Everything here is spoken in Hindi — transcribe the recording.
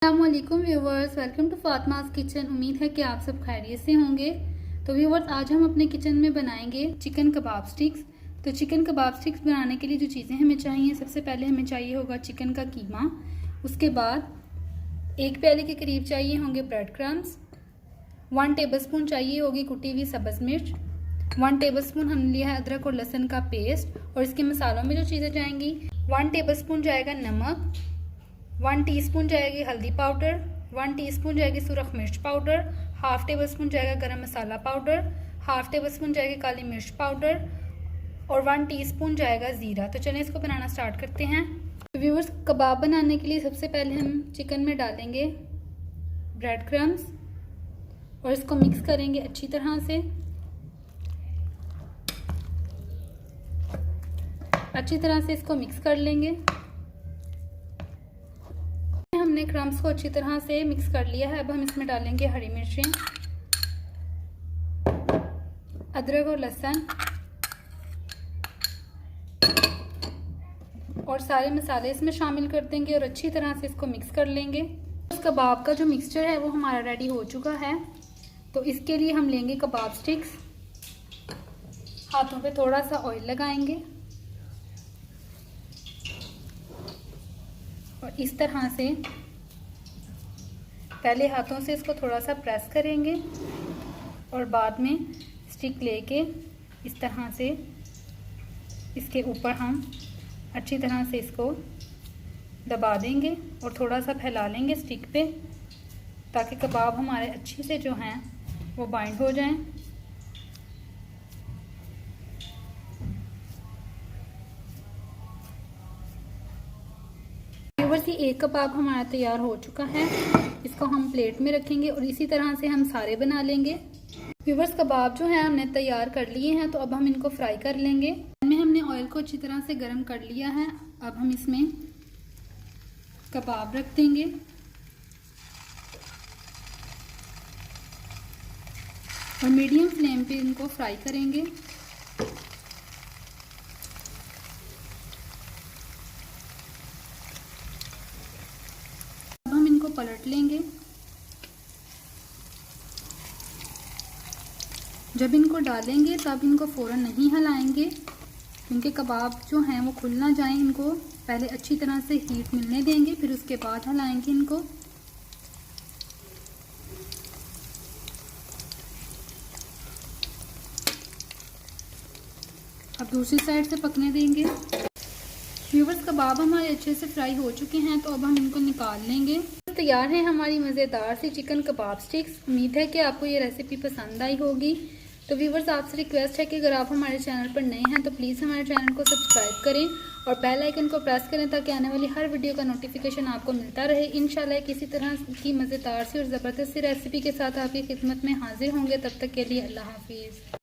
अस्सलामुअलैकुम viewers, welcome to Fatima's kitchen. उम्मीद है कि आप सब खैरियत से होंगे। तो व्यूवर्स, आज हम अपने किचन में बनाएंगे चिकन कबाब स्टिक्स। तो चिकन कबाब स्टिक्स बनाने के लिए जो चीज़ें हमें चाहिए, सबसे पहले हमें चाहिए होगा चिकन का कीमा। उसके बाद 1 प्याले के करीब चाहिए होंगे ब्रेड क्रम्स। 1 टेबलस्पून चाहिए होगी कुटी हुई सब्ज़ मिर्च। 1 टेबलस्पून हमने लिया है अदरक और लहसुन का पेस्ट। और इसके मसालों में जो चीज़ें जाएंगी, 1 टेबलस्पून जाएगा नमक, 1 टीस्पून जाएगी हल्दी पाउडर, 1 टीस्पून जाएगी सुरख मिर्च पाउडर, हाफ टेबल स्पून जाएगा गरम मसाला पाउडर, हाफ टेबल स्पून जाएगी काली मिर्च पाउडर और 1 टीस्पून जाएगा ज़ीरा। तो चलिए इसको बनाना स्टार्ट करते हैं। तो व्यूअर्स, कबाब बनाने के लिए सबसे पहले हम चिकन में डालेंगे ब्रेड क्रम्स और इसको मिक्स करेंगे अच्छी तरह से। अच्छी तरह से इसको मिक्स कर लेंगे। हमने क्रम्स को अच्छी तरह से मिक्स कर लिया है। अब हम इसमें डालेंगे हरी मिर्चें, अदरक और लहसुन और सारे मसाले इसमें शामिल कर देंगे और अच्छी तरह से इसको मिक्स कर लेंगे। उस कबाब का जो मिक्सचर है वो हमारा रेडी हो चुका है। तो इसके लिए हम लेंगे कबाब स्टिक्स। हाथों पे थोड़ा सा ऑयल लगाएंगे और इस तरह से पहले हाथों से इसको थोड़ा सा प्रेस करेंगे और बाद में स्टिक लेके इस तरह से इसके ऊपर हम अच्छी तरह से इसको दबा देंगे और थोड़ा सा फैला लेंगे स्टिक पे, ताकि कबाब हमारे अच्छे से जो हैं वो बाइंड हो जाएं। व्यूअर्स, ये एक कबाब हमारा तैयार हो चुका है। इसको हम प्लेट में रखेंगे और इसी तरह से हम सारे बना लेंगे। व्यूअर्स, कबाब जो है हमने तैयार कर लिए हैं। तो अब हम इनको फ्राई कर लेंगे। इसमें हमने ऑयल को अच्छी तरह से गर्म कर लिया है। अब हम इसमें कबाब रख देंगे और मीडियम फ्लेम पे इनको फ्राई करेंगे। पलट लेंगे। जब इनको डालेंगे तब इनको फ़ौरन नहीं हिलाएंगे, क्योंकि कबाब जो हैं वो खुल ना जाएं। इनको पहले अच्छी तरह से हीट मिलने देंगे, फिर उसके बाद हिलाएंगे इनको। अब दूसरी साइड से पकने देंगे। व्यूअर्स, कबाब हमारे अच्छे से फ्राई हो चुके हैं। तो अब हम इनको निकाल लेंगे। तैयार है हमारी मज़ेदार सी चिकन कबाब स्टिक्स। उम्मीद है कि आपको ये रेसिपी पसंद आई होगी। तो व्यूअर्स, आपसे रिक्वेस्ट है कि अगर आप हमारे चैनल पर नए हैं तो प्लीज़ हमारे चैनल को सब्सक्राइब करें और बेल आइकन को प्रेस करें, ताकि आने वाली हर वीडियो का नोटिफिकेशन आपको मिलता रहे। इंशाल्लाह किसी तरह की मज़ेदार सी और ज़बरदस्त सी रेसिपी के साथ आपकी खिदमत में हाजिर होंगे। तब तक के लिए अल्लाह हाफिज़।